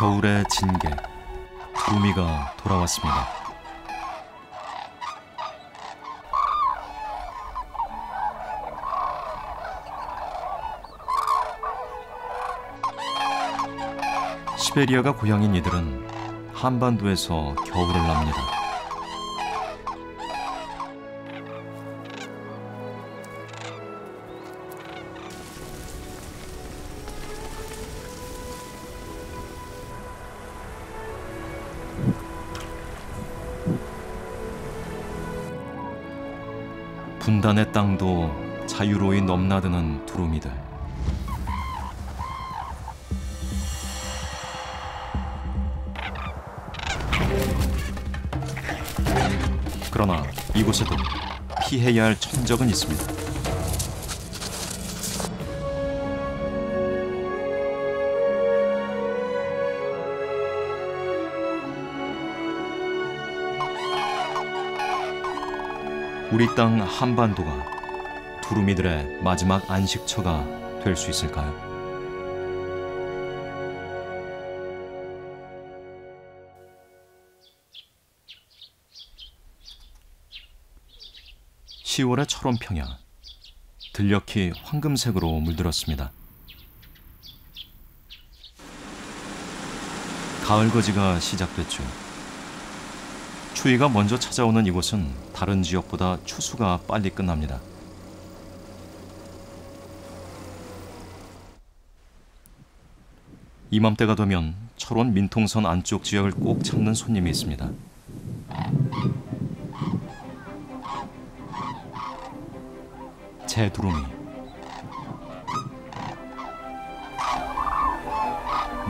겨울의 진개, 두루미가 돌아왔습니다. 시베리아가 고향인 이들은 한반도에서 겨울을 납니다. 분단의 땅도 자유로이 넘나드는 두루미들. 그러나 이곳에도 피해야 할 천적은 있습니다. 우리 땅 한반도가 두루미들의 마지막 안식처가 될 수 있을까요? (10월의) 철원 평야, 들녘이 황금색으로 물들었습니다. 가을거지가 시작됐죠. 추위가 먼저 찾아오는 이곳은 다른 지역보다 추수가 빨리 끝납니다. 이맘때가 되면 철원 민통선 안쪽 지역을 꼭 찾는 손님이 있습니다. 재두루미.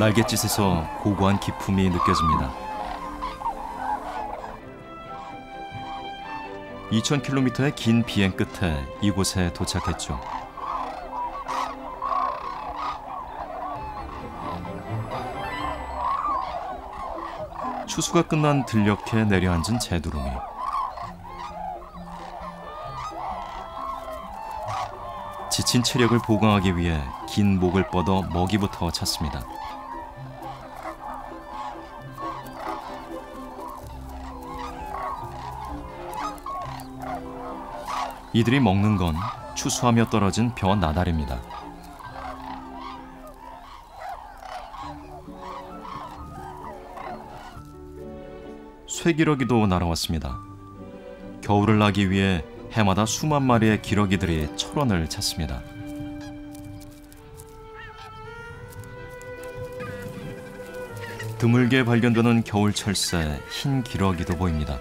날갯짓에서 고고한 기품이 느껴집니다. 2000km의 긴 비행 끝에 이곳에 도착했죠. 추수가 끝난 들녘에 내려앉은 재두루미. 지친 체력을 보강하기 위해 긴 목을 뻗어 먹이부터 찾습니다. 이들이 먹는 건 추수하며 떨어진 벼 나달입니다. 쇠기러기도 날아왔습니다. 겨울을 나기 위해 해마다 수만 마리의 기러기들이 철원을 찾습니다. 드물게 발견되는 겨울철새 흰 기러기도 보입니다.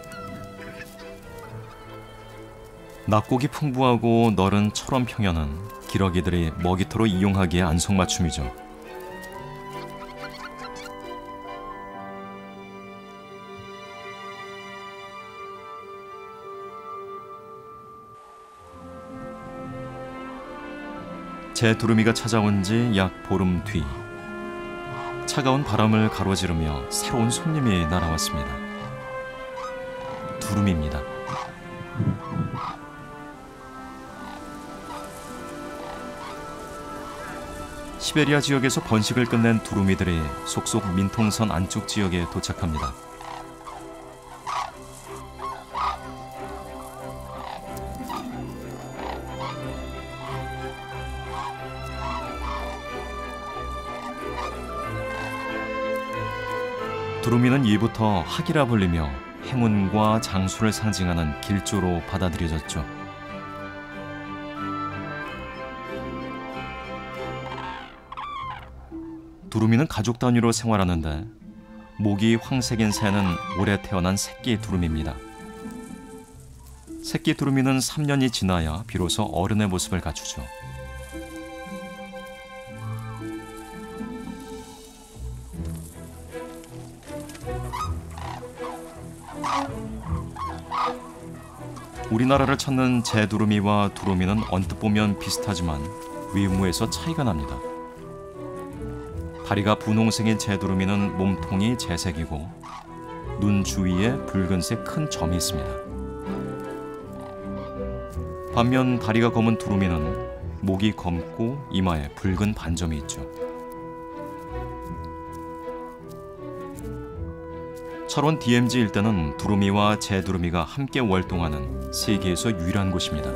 낙곡이 풍부하고 너른 철원 평야는 기러기들이 먹이터로 이용하기에 안성맞춤이죠. 재두루미가 찾아온 지 약 보름 뒤, 차가운 바람을 가로지르며 새로운 손님이 날아왔습니다. 두루미입니다. 시베리아 지역에서 번식을 끝낸 두루미들이 속속 민통선 안쪽 지역에 도착합니다. 두루미는 이부터 학이라 불리며 행운과 장수를 상징하는 길조로 받아들여졌죠. 두루미는 가족 단위로 생활하는데 목이 황색인 새는 올해 태어난 새끼 두루미입니다. 새끼 두루미는 3년이 지나야 비로소 어른의 모습을 갖추죠. 우리나라를 찾는 재두루미와 두루미는 언뜻 보면 비슷하지만 외모에서 차이가 납니다. 다리가 분홍색인 재두루미는 몸통이 재색이고 눈 주위에 붉은색 큰 점이 있습니다. 반면 다리가 검은 두루미는 목이 검고 이마에 붉은 반점이 있죠. 철원 DMZ 일대는 두루미와 재두루미가 함께 월동하는 세계에서 유일한 곳입니다.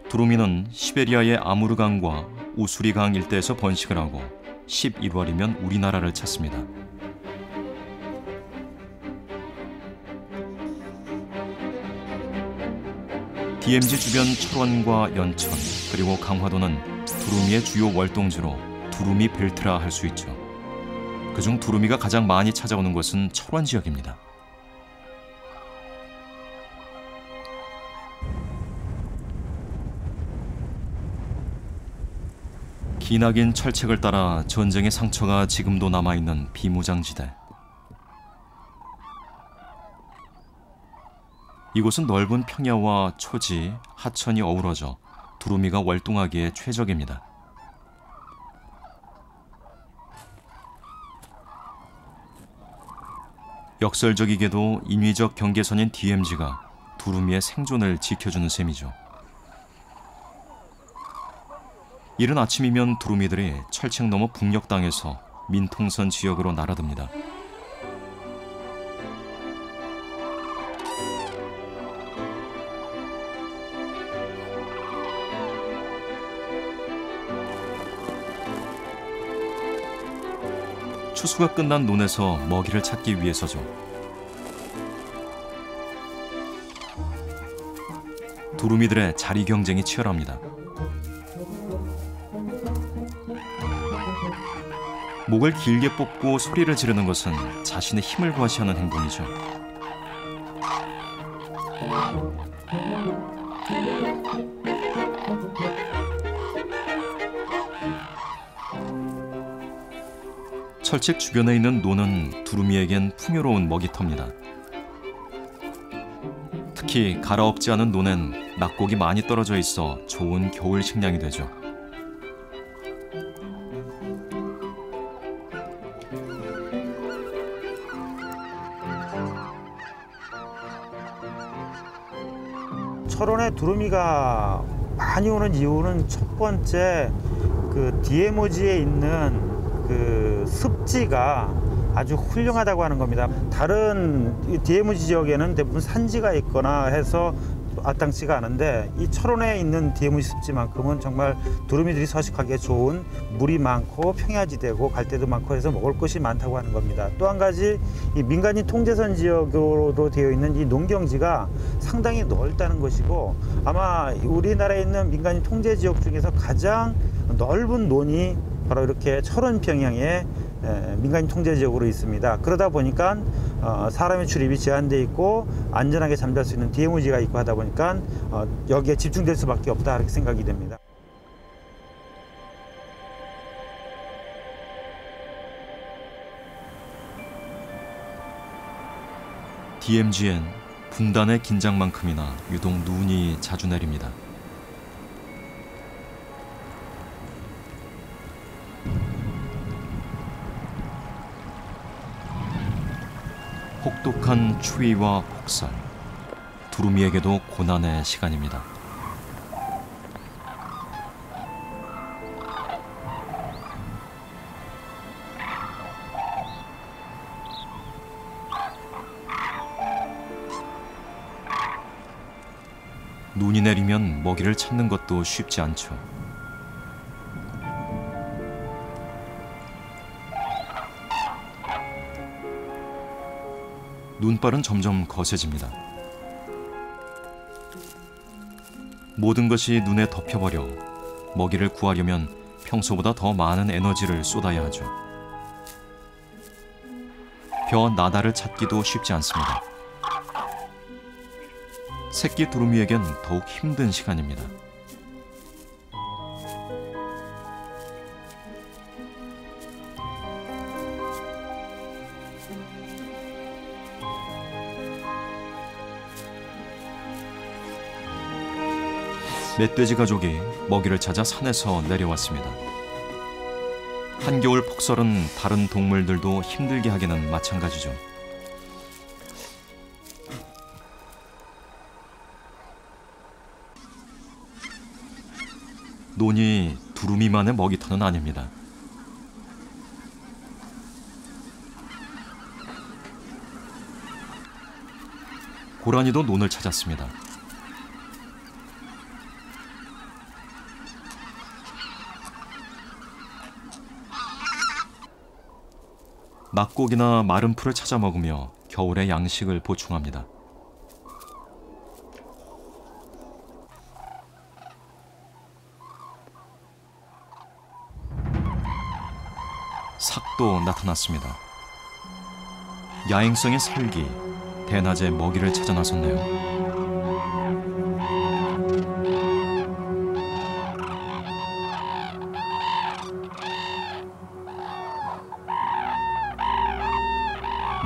두루미는 시베리아의 아무르강과 우수리강 일대에서 번식을 하고 11월이면 우리나라를 찾습니다. DMZ 주변 철원과 연천 그리고 강화도는 두루미의 주요 월동지로 두루미 벨트라 할 수 있죠. 그중 두루미가 가장 많이 찾아오는 곳은 철원 지역입니다. 기나긴 철책을 따라 전쟁의 상처가 지금도 남아있는 비무장지대. 이곳은 넓은 평야와 초지, 하천이 어우러져 두루미가 월동하기에 최적입니다. 역설적이게도 인위적 경계선인 DMZ가 두루미의 생존을 지켜주는 셈이죠. 이른 아침이면 두루미들이 철책 너머 북녘 땅에서 민통선 지역으로 날아듭니다. 추수가 끝난 논에서 먹이를 찾기 위해서죠. 두루미들의 자리 경쟁이 치열합니다. 목을 길게 뽑고 소리를 지르는 것은 자신의 힘을 과시하는 행동이죠. 철책 주변에 있는 논은 두루미에겐 풍요로운 먹이터입니다. 특히 갈아엎지 않은 논엔 낙곡이 많이 떨어져 있어 좋은 겨울 식량이 되죠. 철원에 두루미가 많이 오는 이유는 첫 번째 그 DMZ에 있는 그 습지가 아주 훌륭하다고 하는 겁니다. 다른 DMZ 지역에는 대부분 산지가 있거나 해서 마땅치가 않은데 이 철원에 있는 DMZ 습지만큼은 정말 두루미들이 서식하기에 좋은 물이 많고 평야지대고 갈대도 많고 해서 먹을 것이 많다고 하는 겁니다. 또 한 가지 이 민간인 통제선 지역으로 되어 있는 이 농경지가 상당히 넓다는 것이고 아마 우리나라에 있는 민간인 통제 지역 중에서 가장 넓은 논이 바로 이렇게 철원 평양에 민간인 통제 지역으로 있습니다. 그러다 보니까 사람의 출입이 제한되어 있고 안전하게 잠잘 수 있는 DMZ가 있고 하다 보니까 여기에 집중될 수밖에 없다 이렇게 생각이 됩니다. DMZ엔 분단의 긴장만큼이나 유독 눈이 자주 내립니다. 혹독한 추위와 폭설, 두루미에게도 고난의 시간입니다. 눈이 내리면 먹이를 찾는 것도 쉽지 않죠. 눈발은 점점 거세집니다. 모든 것이 눈에 덮여버려 먹이를 구하려면 평소보다 더 많은 에너지를 쏟아야 하죠. 벼 나다를 찾기도 쉽지 않습니다. 새끼 두루미에겐 더욱 힘든 시간입니다. 멧돼지 가족이 먹이를 찾아 산에서 내려왔습니다. 한겨울 폭설은 다른 동물들도 힘들게 하기는 마찬가지죠. 논이 두루미만의 먹이터는 아닙니다. 고라니도 논을 찾았습니다. 낙곡이나 마른 풀을 찾아 먹으며 겨울의 양식을 보충합니다. 삭도 나타났습니다. 야행성의 살기, 대낮에 먹이를 찾아 나섰네요.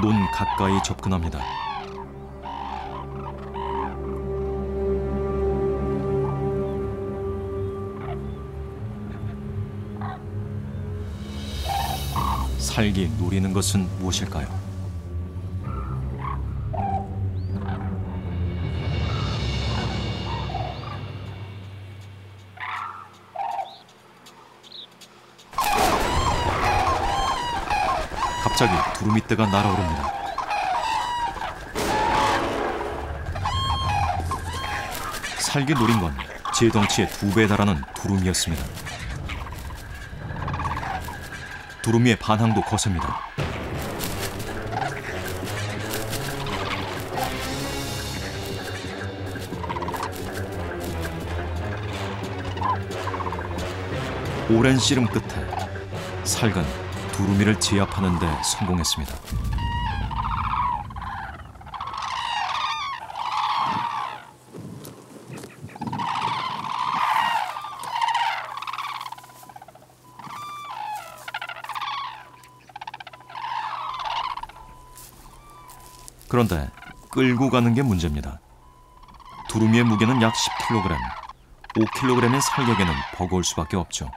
논 가까이 접근합니다. 살기 노리는 것은 무엇일까요? 갑자기 두루미떼가 날아오릅니다. 살기 노린 건 제 덩치의 2배에 달하는 두루미였습니다. 두루미의 반항도 거셉니다. 오랜 씨름 끝에 살근 두루미를 제압하는 데 성공했습니다. 그런데 끌고 가는 게 문제입니다. 두루미의 무게는 약 10kg, 5kg의 살객에는 버거울 수밖에 없죠.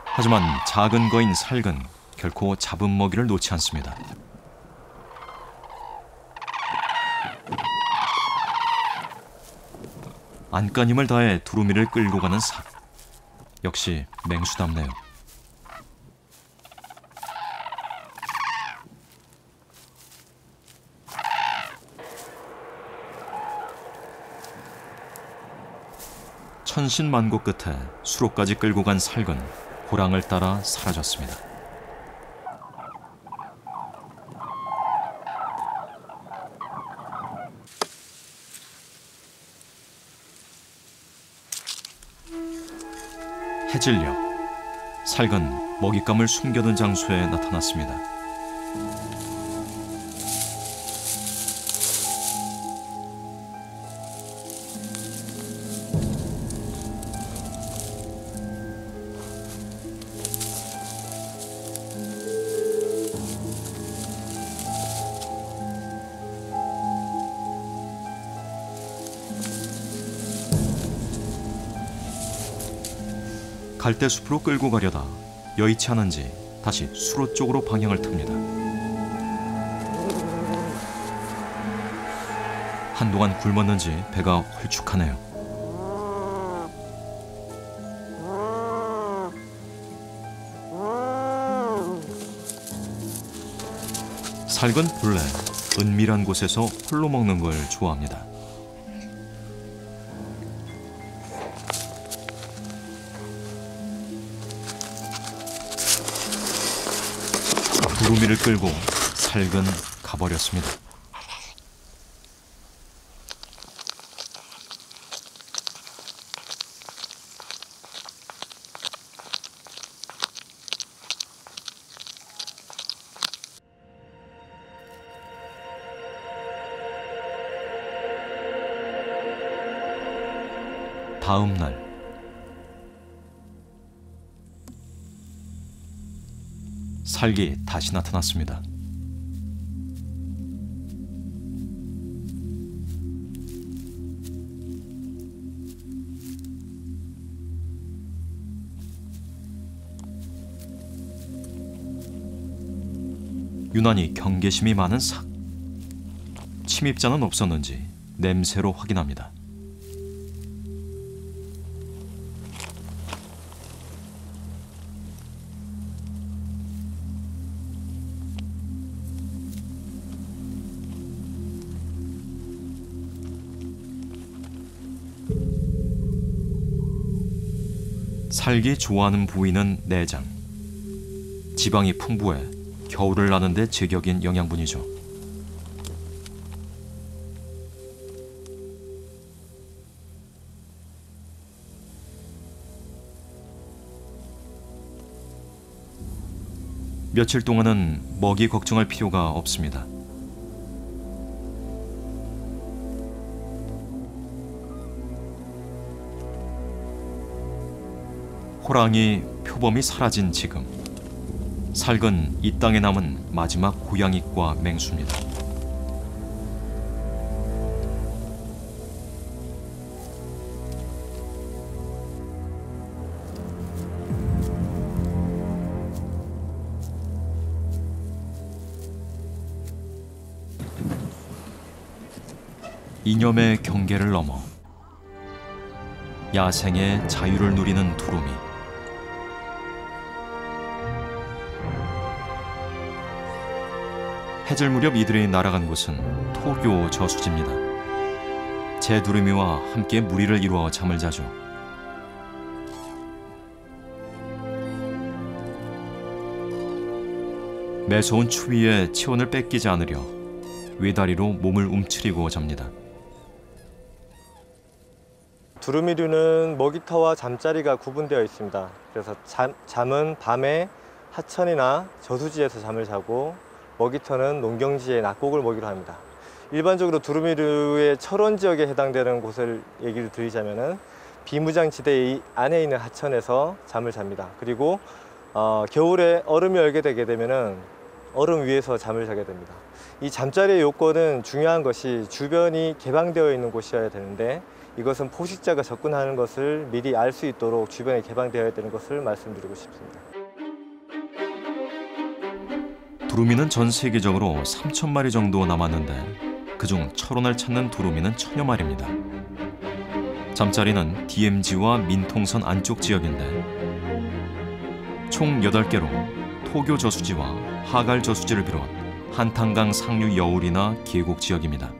하지만 작은 거인 살근, 결코 잡은 먹이를 놓지 않습니다. 안간힘을 다해 두루미를 끌고 가는 삭. 역시 맹수답네요. 천신만고 끝에 수로까지 끌고 간 살근, 호랑을 따라 사라졌습니다. 해질녘, 살근 먹잇감을 숨겨둔 장소에 나타났습니다. 갈대숲으로 끌고 가려다 여의치 않은지 다시 수로 쪽으로 방향을 틉니다. 한동안 굶었는지 배가 홀쭉하네요. 살근 본래 은밀한 곳에서 홀로 먹는 걸 좋아합니다. 두루미를 끌고 살근 가버렸습니다. 다음 날 살기 다시 나타났습니다. 유난히 경계심이 많은 삭. 침입자는 없었는지 냄새로 확인합니다. 살기 좋아하는 부위는 내장. 지방이 풍부해 겨울을 나는 데 제격인 영양분이죠. 며칠 동안은 먹이 걱정할 필요가 없습니다. 호랑이 표범이 사라진 지금, 살건 이 땅에 남은 마지막 고양이과 맹수입니다. 이념의 경계를 넘어 야생의 자유를 누리는 두루미. 해질 무렵 이들이 날아간 곳은 토교 저수지입니다. 제 두루미와 함께 무리를 이루어 잠을 자죠. 매서운 추위에 체온을 뺏기지 않으려 외다리로 몸을 움츠리고 잡니다. 두루미류는 먹이터와 잠자리가 구분되어 있습니다. 그래서 잠은 밤에 하천이나 저수지에서 잠을 자고, 먹이터는 농경지의 낙곡을 먹이로 합니다. 일반적으로 두루미류의 철원 지역에 해당되는 곳을 얘기를 드리자면은 비무장지대 안에 있는 하천에서 잠을 잡니다. 그리고 겨울에 얼음이 얼게 되게 되면은 얼음 위에서 잠을 자게 됩니다. 이 잠자리의 요건은 중요한 것이 주변이 개방되어 있는 곳이어야 되는데, 이것은 포식자가 접근하는 것을 미리 알 수 있도록 주변에 개방되어야 되는 것을 말씀드리고 싶습니다. 두루미는 전 세계적으로 3천 마리 정도 남았는데 그중 철원을 찾는 두루미는 1000여 마리입니다. 잠자리는 DMZ와 민통선 안쪽 지역인데 총 8개로 토교 저수지와 하갈 저수지를 비롯 한탄강 상류 여울이나 계곡 지역입니다.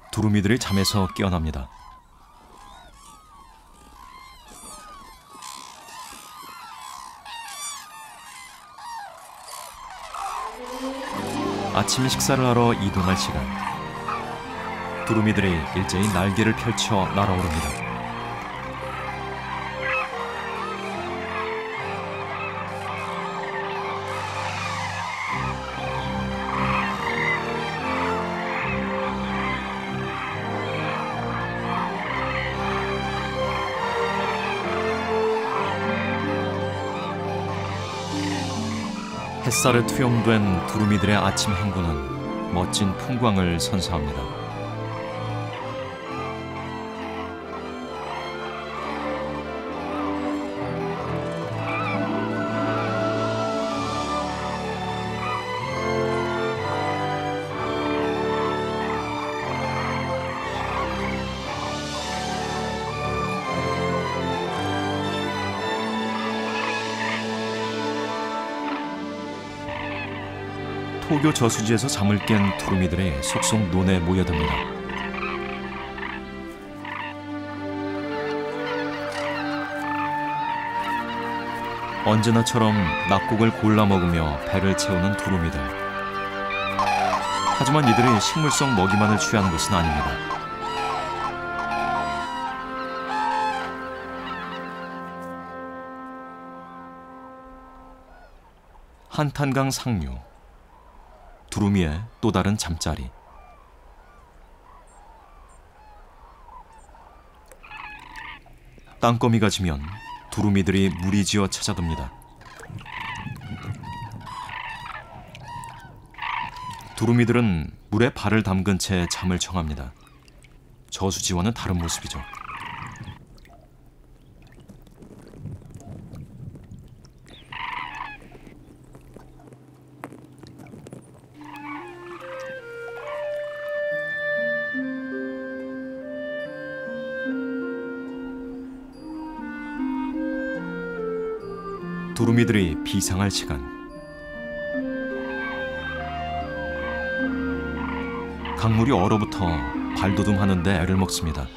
두루미들이 잠에서 깨어납니다. 아침 식사를 하러 이동할 시간. 두루미들이 일제히 날개를 펼쳐 날아오릅니다. 햇살에 투영된 두루미들의 아침 행군은 멋진 풍광을 선사합니다. 토교 저수지에서 잠을 깬 두루미들이 속속 논에 모여듭니다. 언제나처럼 낙곡을 골라 먹으며 배를 채우는 두루미들. 하지만 이들이 식물성 먹이만을 취하는 것은 아닙니다. 한탄강 상류. 두루미의 또 다른 잠자리. 땅거미가 지면 두루미들이 무리지어 찾아듭니다. 두루미들은 물에 발을 담근 채 잠을 청합니다. 저수지와는 다른 모습이죠. 두루미들이 비상할 시간. 강물이 얼어붙어 발돋움하는데 애를 먹습니다.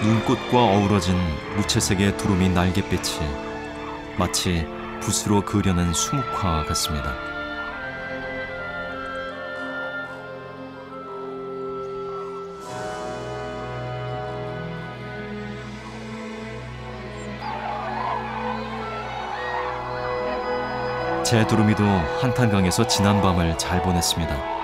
눈꽃과 어우러진 무채색의 두루미 날갯빛이 마치 붓으로 그려낸 수묵화 같습니다. 제 두루미도 한탄강에서 지난 밤을 잘 보냈습니다.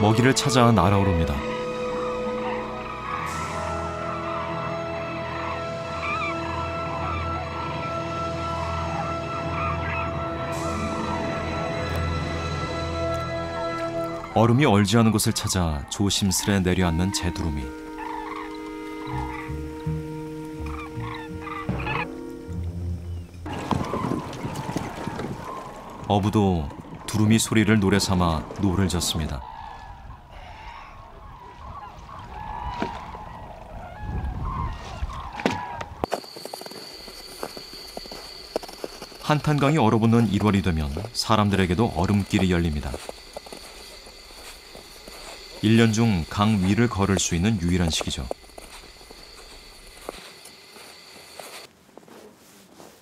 먹이를 찾아 날아오릅니다. 얼음이 얼지 않은 곳을 찾아 조심스레 내려앉는 제 두루미. 어부도 두루미 소리를 노래 삼아 노를 젓습니다. 한탄강이 얼어붙는 1월이 되면 사람들에게도 얼음길이 열립니다. 1년 중 강 위를 걸을 수 있는 유일한 시기죠.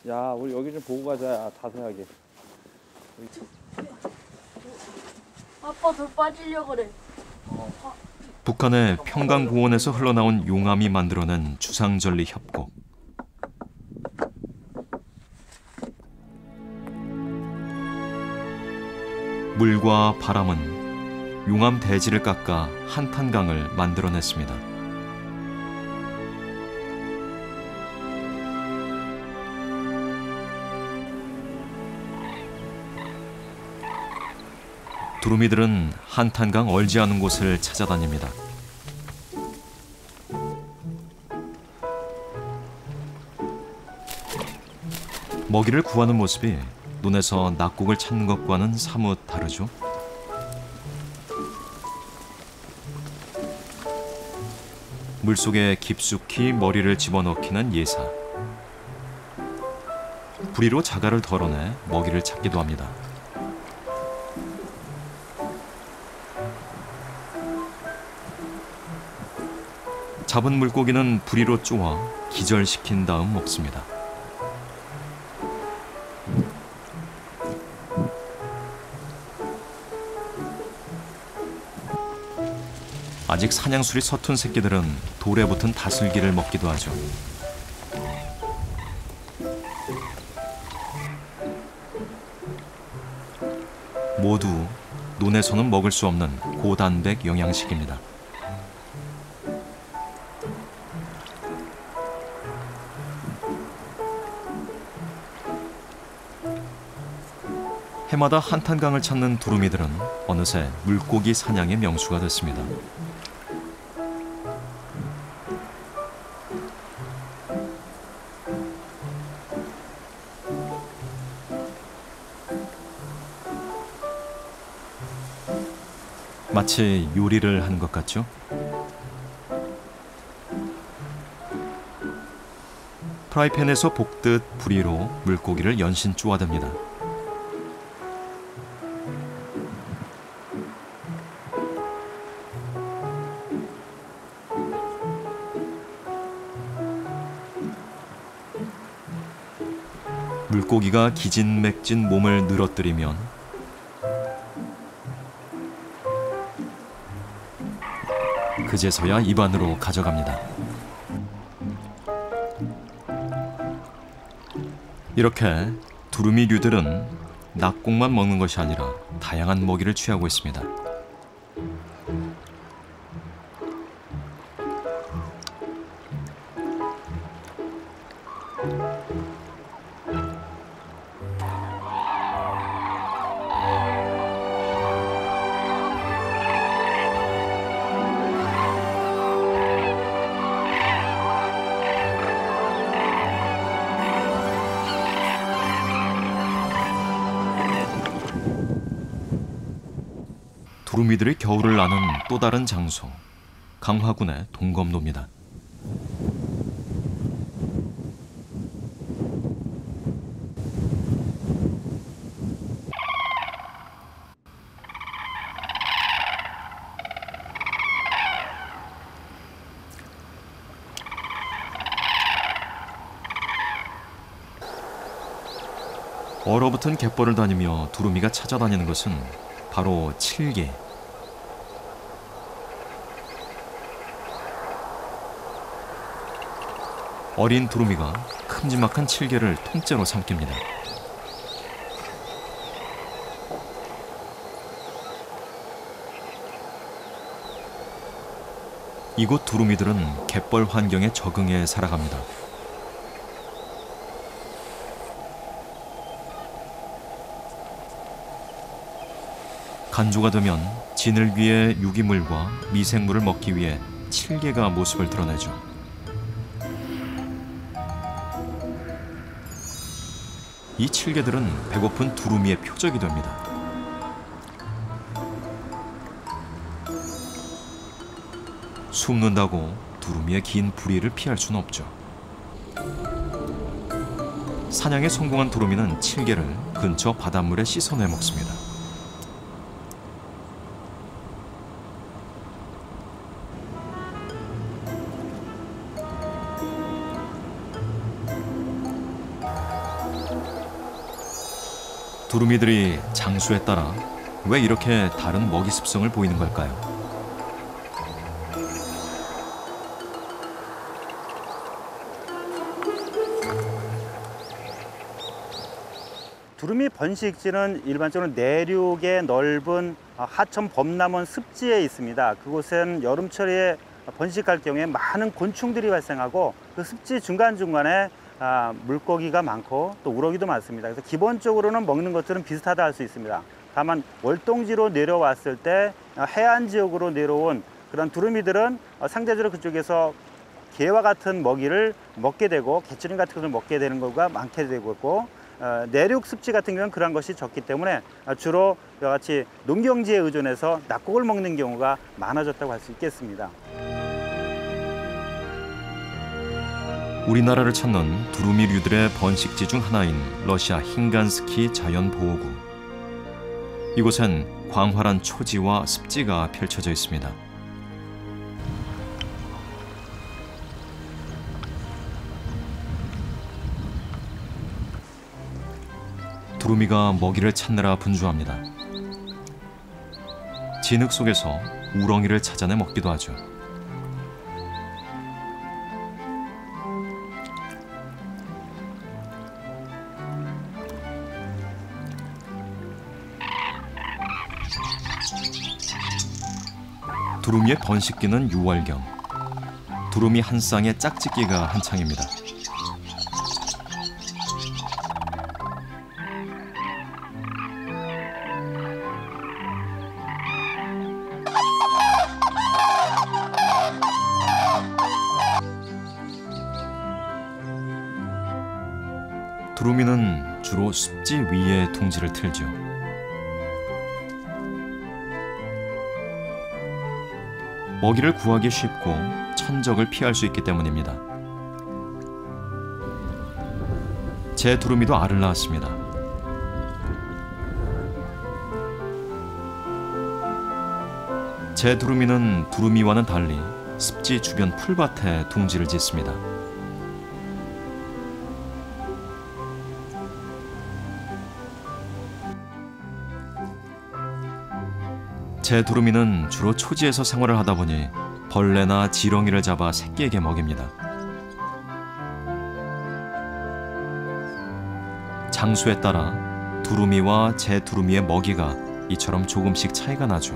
야, 우리 여기 좀 보고 가자, 자세하게. 아빠 돌 빠지려고 그래. 북한의 평강고원에서 흘러나온 용암이 만들어낸 주상절리 협곡. 물과 바람은 용암 대지를 깎아 한탄강을 만들어냈습니다. 두루미들은 한탄강 얼지 않은 곳을 찾아다닙니다. 먹이를 구하는 모습이 눈에서 낙곡을 찾는 것과는 사뭇 다르죠. 물속에 깊숙이 머리를 집어넣기는 예사. 부리로 자갈을 덜어내 먹이를 찾기도 합니다. 잡은 물고기는 부리로 쪼아 기절시킨 다음 먹습니다. 아직 사냥술이 서툰 새끼들은 돌에 붙은 다슬기를 먹기도 하죠. 모두 논에서는 먹을 수 없는 고단백 영양식입니다. 해마다 한탄강을 찾는 두루미들은 어느새 물고기 사냥의 명수가 됐습니다. 마치 요리를 하는 것 같죠? 프라이팬에서 볶듯 부리로 물고기를 연신 쪼아댑니다. 물고기가 기진맥진 몸을 늘어뜨리면 그제서야 입안으로 가져갑니다. 이렇게 두루미류들은 낙곡만 먹는 것이 아니라 다양한 먹이를 취하고 있습니다. 두루미들이 겨울을 나는 또 다른 장소, 강화군의 동검로입니다. 얼어붙은 갯벌을 다니며 두루미가 찾아다니는 것은 바로 칠개. 어린 두루미가 큼지막한 칠개를 통째로 삼킵니다. 이곳 두루미들은 갯벌 환경에 적응해 살아갑니다. 간조가 되면 진흙 위의 유기물과 미생물을 먹기 위해 칠개가 모습을 드러내죠. 이 칠개들은 배고픈 두루미의 표적이 됩니다. 숨는다고 두루미의 긴 부리를 피할 수는 없죠. 사냥에 성공한 두루미는 칠개를 근처 바닷물에 씻어내 먹습니다. 두루미들이 장수에 따라 왜 이렇게 다른 먹이 습성을 보이는 걸까요? 두루미 번식지는 일반적으로 내륙의 넓은 하천 범람원 습지에 있습니다. 그곳은 여름철에 번식할 경우에 많은 곤충들이 발생하고 그 습지 중간중간에 물고기가 많고 또 우럭이도 많습니다. 그래서 기본적으로는 먹는 것들은 비슷하다 할 수 있습니다. 다만 월동지로 내려왔을 때 해안 지역으로 내려온 그런 두루미들은 상대적으로 그쪽에서 게와 같은 먹이를 먹게 되고 개츠림 같은 것을 먹게 되는 경우가 많게 되고 있고, 내륙 습지 같은 경우는 그런 것이 적기 때문에 주로 이와 같이 농경지에 의존해서 낙곡을 먹는 경우가 많아졌다고 할 수 있겠습니다. 우리나라를 찾는 두루미류들의 번식지 중 하나인 러시아 힌간스키 자연보호구. 이곳엔 광활한 초지와 습지가 펼쳐져 있습니다. 두루미가 먹이를 찾느라 분주합니다. 진흙 속에서 우렁이를 찾아내 먹기도 하죠. 두루미의 번식기는 6월경. 두루미 한 쌍의 짝짓기가 한창입니다. 두루미는 주로 습지 위에 둥지를 틀죠. 먹이를 구하기 쉽고 천적을 피할 수 있기 때문입니다. 제 두루미도 알을 낳았습니다. 제 두루미는 두루미와는 달리 습지 주변 풀밭에 둥지를 짓습니다. 제 두루미는 주로 초지에서 생활을 하다 보니 벌레나 지렁이를 잡아 새끼에게 먹입니다. 장수에 따라 두루미와 재두루미의 먹이가 이처럼 조금씩 차이가 나죠.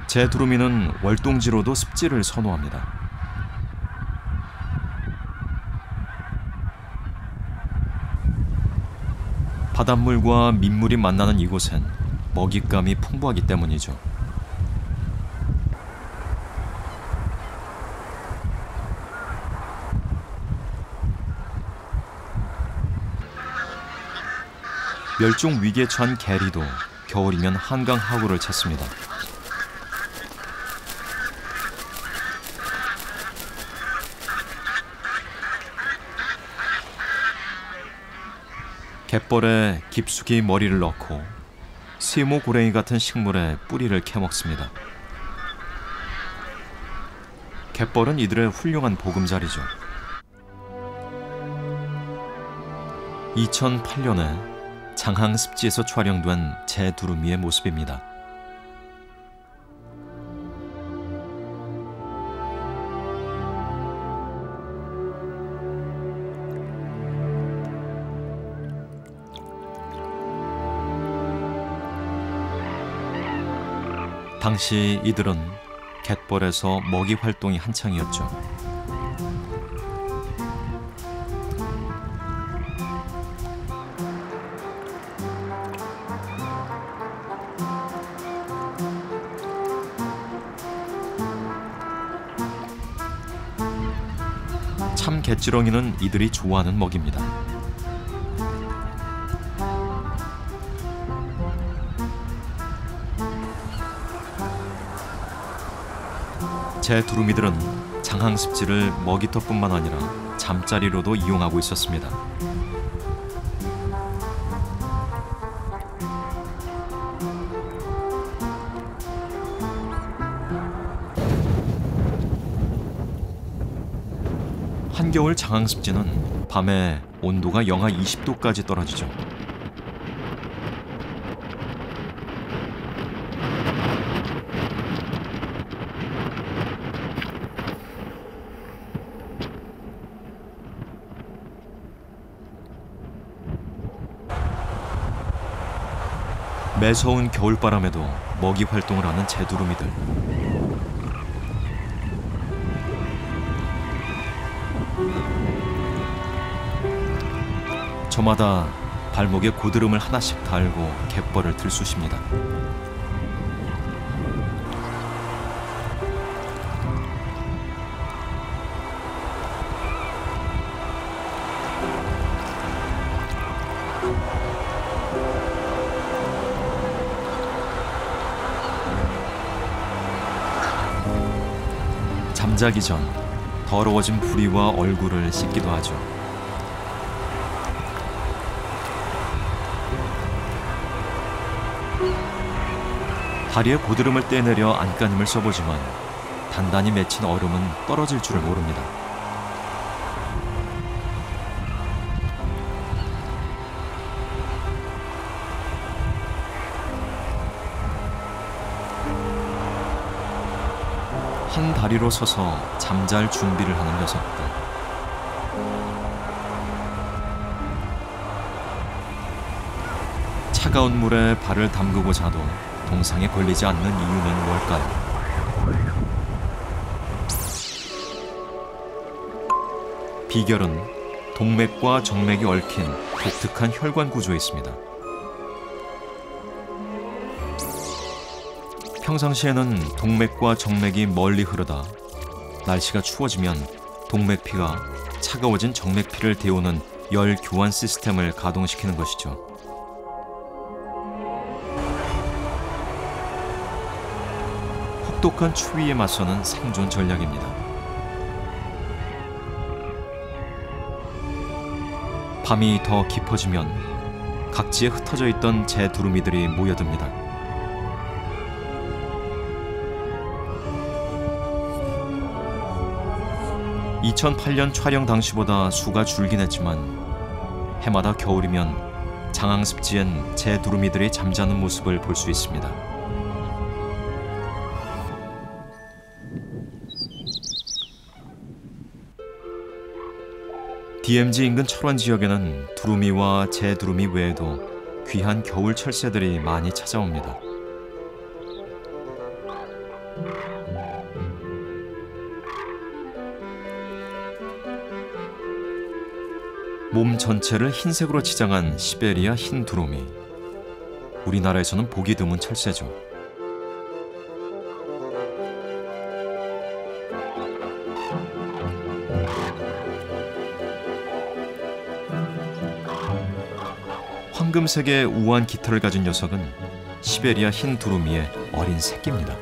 재두루미는 월동지로도 습지를 선호합니다. 바닷물과 민물이 만나는 이곳엔 먹잇감이 풍부하기 때문이죠. 멸종 위기에 처한 게리도 겨울이면 한강 하구를 찾습니다. 갯벌에 깊숙이 머리를 넣고 세모고랭이 같은 식물에 뿌리를 캐먹습니다. 갯벌은 이들의 훌륭한 보금자리죠. 2008년에 장항 습지에서 촬영된 재두루미의 모습입니다. 당시 이들은 갯벌에서 먹이 활동이 한창이었죠. 참 갯지렁이는 이들이 좋아하는 먹입니다. 재두루미들은 장항 습지를 먹이터뿐만 아니라 잠자리로도 이용하고 있었습니다. 한겨울 장항 습지는 밤에 온도가 영하 20도까지 떨어지죠. 매서운 겨울바람에도 먹이 활동을 하는 재두루미들. 저마다 발목에 고드름을 하나씩 달고 갯벌을 들쑤십니다. 잠자기 전 더러워진 부리와 얼굴을 씻기도 하죠. 다리에 고드름을 떼내려 안간힘을 써보지만 단단히 맺힌 얼음은 떨어질 줄을 모릅니다. 한 다리로 서서 잠잘 준비를 하는 녀석들. 차가운 물에 발을 담그고 자도 동상에 걸리지 않는 이유는 뭘까요? 비결은 동맥과 정맥이 얽힌 독특한 혈관 구조에 있습니다. 평상시에는 동맥과 정맥이 멀리 흐르다 날씨가 추워지면 동맥피가 차가워진 정맥피를 데우는 열 교환 시스템을 가동시키는 것이죠. 혹독한 추위에 맞서는 생존 전략입니다. 밤이 더 깊어지면 각지에 흩어져 있던 재두루미들이 모여듭니다. (2008년) 촬영 당시보다 수가 줄긴 했지만 해마다 겨울이면 장항습지엔 재 두루미들이 잠자는 모습을 볼 수 있습니다. DMZ 인근 철원 지역에는 두루미와 재 두루미 외에도 귀한 겨울 철새들이 많이 찾아옵니다. 몸 전체를 흰색으로 치장한 시베리아 흰 두루미. 우리나라에서는 보기 드문 철새죠. 황금색의 우아한 깃털을 가진 녀석은 시베리아 흰 두루미의 어린 새끼입니다.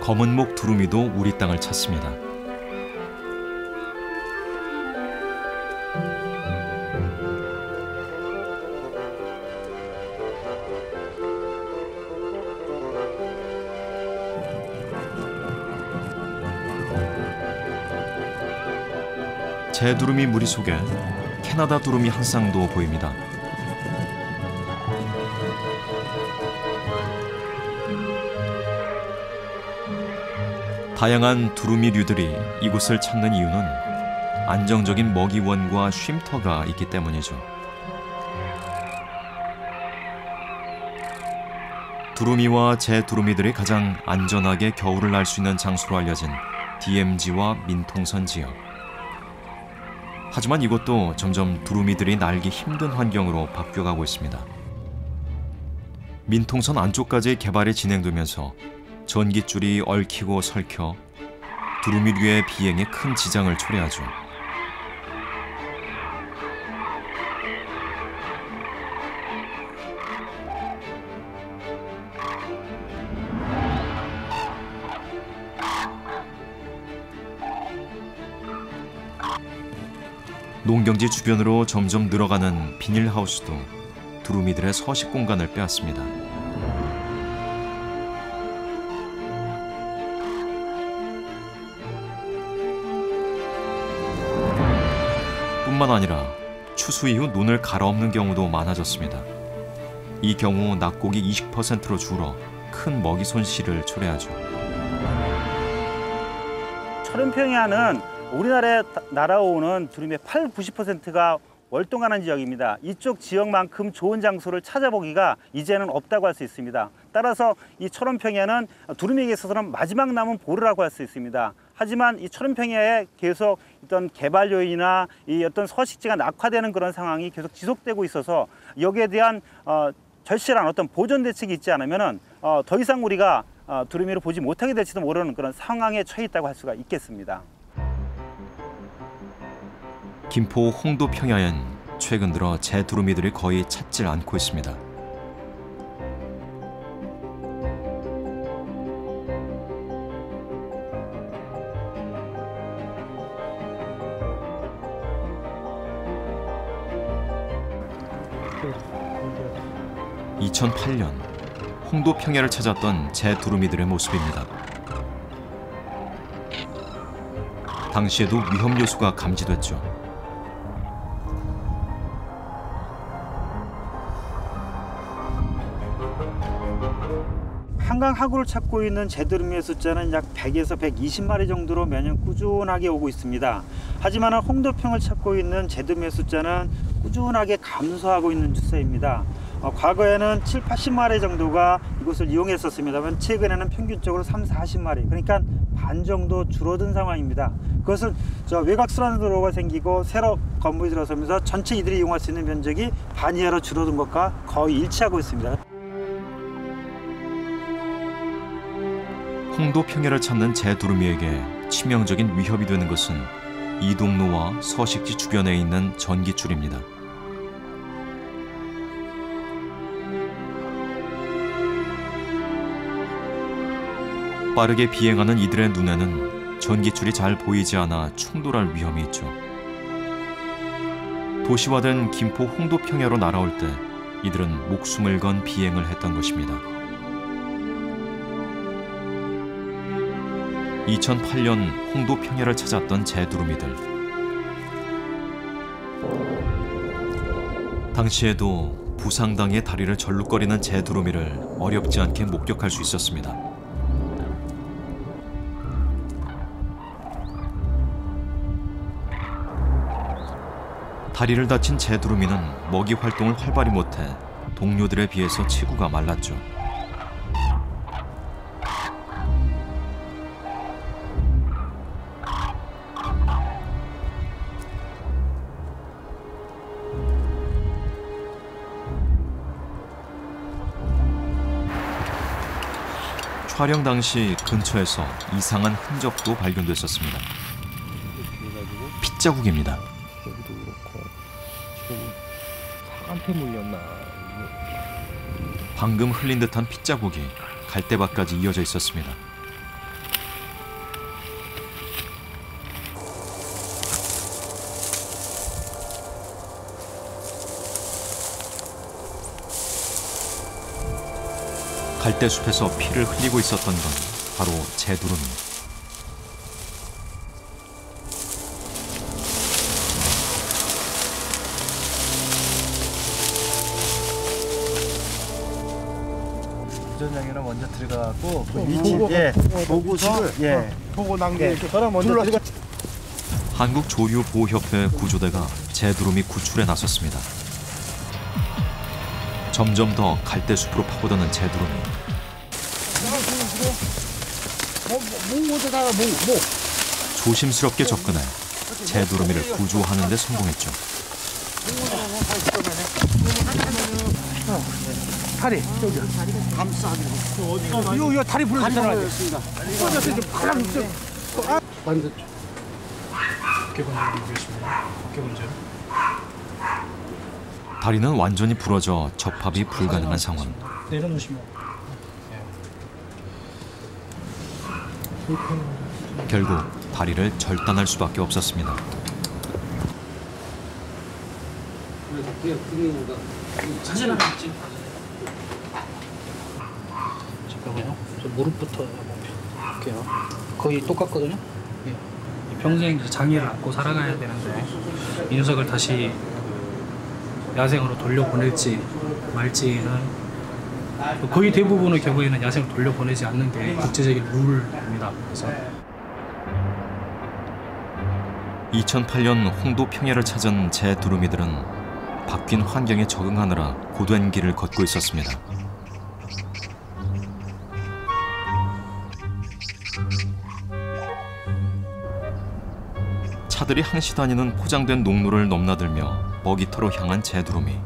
검은목 두루미도 우리 땅을 찾습니다. 재 두루미 무리 속에 캐나다 두루미 한 쌍도 보입니다. 다양한 두루미류들이 이곳을 찾는 이유는 안정적인 먹이원과 쉼터가 있기 때문이죠. 두루미와 재 두루미들이 가장 안전하게 겨울을 날 수 있는 장소로 알려진 DMZ와 민통선 지역. 하지만 이곳도 점점 두루미들이 날기 힘든 환경으로 바뀌어가고 있습니다. 민통선 안쪽까지 개발이 진행되면서 전깃줄이 얽히고 설켜 두루미류의 비행에 큰 지장을 초래하죠. 농경지 주변으로 점점 늘어가는 비닐하우스도 두루미들의 서식 공간을 빼앗습니다. 뿐만 아니라 추수 이후 눈을 갈아엎는 경우도 많아졌습니다. 이 경우 낙곡이 20%로 줄어 큰 먹이 손실을 초래하죠. 철원평야는 우리나라에 날아오는 두루미의 80~90%가 월동하는 지역입니다. 이쪽 지역만큼 좋은 장소를 찾아보기가 이제는 없다고 할 수 있습니다. 따라서 이 철원평야는 두루미에게 있어서는 마지막 남은 보루라고 할 수 있습니다. 하지만 이 철원평야에 계속 어떤 개발 요인이나 이 어떤 서식지가 낙화되는 그런 상황이 계속 지속되고 있어서 여기에 대한 절실한 어떤 보존 대책이 있지 않으면은 더 이상 우리가 두루미를 보지 못하게 될지도 모르는 그런 상황에 처해 있다고 할 수가 있겠습니다. 김포 홍도 평야엔 최근 들어 재 두루미들이 거의 찾질 않고 있습니다. (2008년) 홍도 평야를 찾았던 재 두루미들의 모습입니다. 당시에도 위험 요소가 감지됐죠. 한강 하구를 찾고 있는 재 두루미의 숫자는 약 100에서 120마리 정도로 매년 꾸준하게 오고 있습니다. 하지만 홍도평을 찾고 있는 재 두루미의 숫자는 꾸준하게 감소하고 있는 추세입니다. 과거에는 7~80마리 정도가 이곳을 이용했었습니다만 최근에는 평균적으로 30~40마리, 그러니까 반 정도 줄어든 상황입니다. 그것은 외곽순환도로가 생기고 새로 건물이 들어서면서 전체 이들이 이용할 수 있는 면적이 반 이하로 줄어든 것과 거의 일치하고 있습니다. 홍도 평야를 찾는 재 두루미에게 치명적인 위협이 되는 것은 이동로와 서식지 주변에 있는 전깃줄입니다. 빠르게 비행하는 이들의 눈에는 전깃줄이 잘 보이지 않아 충돌할 위험이 있죠. 도시화된 김포 홍도평야로 날아올 때 이들은 목숨을 건 비행을 했던 것입니다. 2008년 홍도평야를 찾았던 재두루미들. 당시에도 부상당해 다리를 절룩거리는 재두루미를 어렵지 않게 목격할 수 있었습니다. 다리를 다친 재두루미는 먹이 활동을 활발히 못해 동료들에 비해서 체구가 말랐죠. 촬영 당시 근처에서 이상한 흔적도 발견됐었습니다. 핏자국입니다. 여기도 그렇고 지금 사한테 물렸나. 방금 흘린 듯한 핏자국이 갈대밭까지 이어져 있었습니다. 갈대숲에서 피를 흘리고 있었던 건 바로 재두루미. 부전장에는 먼저 들어가고 그 위치에 보고서 보고 남겨 저랑 먼저 들어가. 한국조류보호협회 구조대가 재두루미 구출에 나섰습니다. 점점 더 갈대숲으로 파고드는 재두루미. 조심스럽게 접근해 재두루미를 구조하는 데 성공했죠. 다리 여기 감싸고 요 다리 부러졌잖아. 완전 다리는 완전히 부러져 접합이 불가능한 상황. 내려놓으시면 결국 다리를 절단할 수밖에 없었습니다. 사진 하나 찍. 잠깐만요. 저 무릎부터 한번 볼게요. 거의 똑같거든요. 예. 평생 이제 장애를 안고 살아가야 되는데 이 녀석을 다시 야생으로 돌려보낼지 말지는 거의 대부분의 경우에는 야생으로 돌려보내지 않는 게 국제적인 룰입니다. 그래서 2008년 홍도평야를 찾은 재두루미들은 바뀐 환경에 적응하느라 고된 길을 걷고 있었습니다. 차들이 항시 다니는 포장된 농로를 넘나들며 먹이터로 향한 재두루미.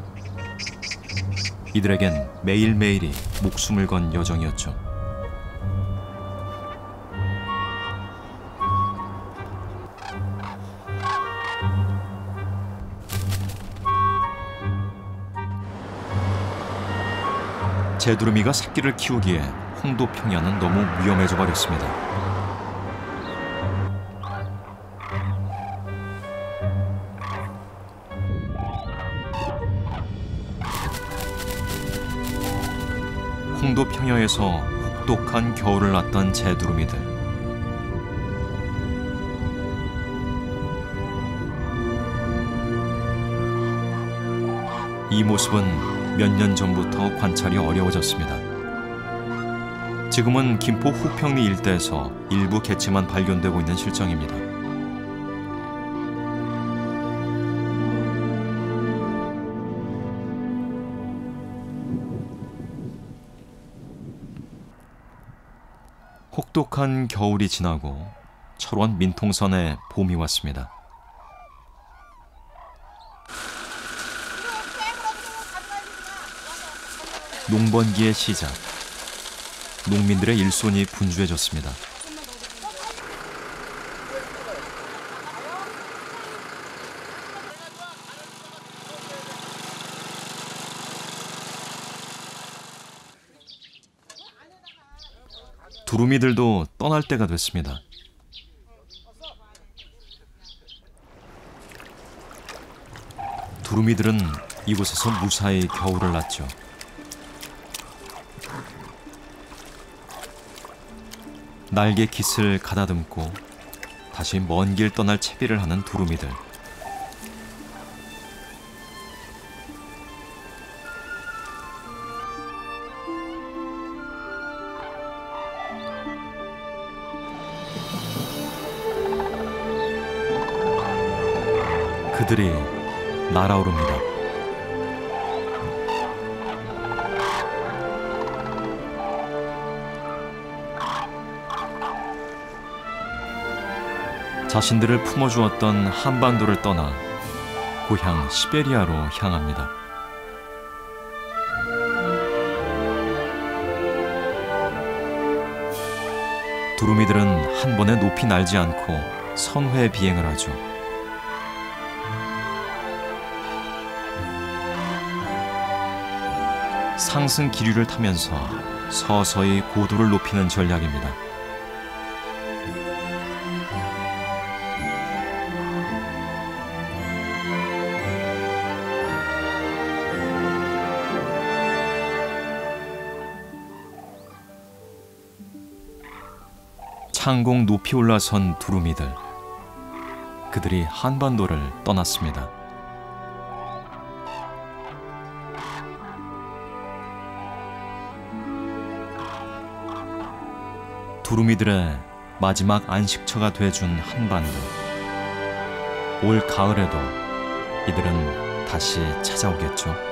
이들에겐 매일매일이 목숨을 건 여정이었죠. 재두루미가 새끼를 키우기에 홍도평야는 너무 위험해져 버렸습니다. 홍도평야에서 혹독한 겨울을 났던 재두루미들. 이 모습은 몇 년 전부터 관찰이 어려워졌습니다. 지금은 김포 후평리 일대에서 일부 개체만 발견되고 있는 실정입니다. 혹독한 겨울이 지나고 철원 민통선에 봄이 왔습니다. 농번기의 시작. 농민들의 일손이 분주해졌습니다. 두루미들도 떠날 때가 됐습니다. 두루미들은 이곳에서 무사히 겨울을 났죠. 날개 깃을 가다듬고 다시 먼 길 떠날 채비를 하는 두루미들. 그들이 날아오릅니다. 자신들을 품어주었던 한반도를 떠나 고향 시베리아로 향합니다. 두루미들은 한 번에 높이 날지 않고 선회 비행을 하죠. 상승 기류를 타면서 서서히 고도를 높이는 전략입니다. 창공 높이 올라선 두루미들. 그들이 한반도를 떠났습니다. 두루미들의 마지막 안식처가 돼준 한반도. 올 가을에도 이들은 다시 찾아오겠죠.